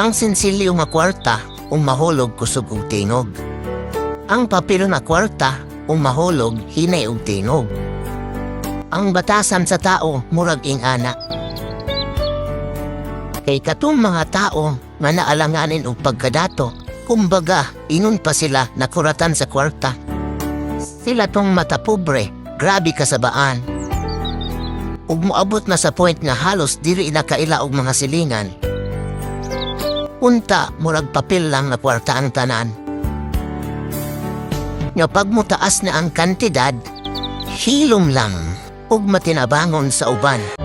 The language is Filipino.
Ang sensilyo nga kwarta mahulog kusog og tingog. Ang papel na kwarta mahulog hinay og tingog. Ang batasan sa tao murag ingana. Kay katong mga tao nga naalanganin og pagkadato, kumbaga ingon pa sila nakuratan sa kwarta. Sila tong mata pobre, grabe kasabaan. Ug moabot na sa point nga halos dili na kaila og mga silingan. Unta murag papel lang na kwarta ang tanan. Nga pag mutaas na ang kantidad, hilom lang ug matinabangon sa uban.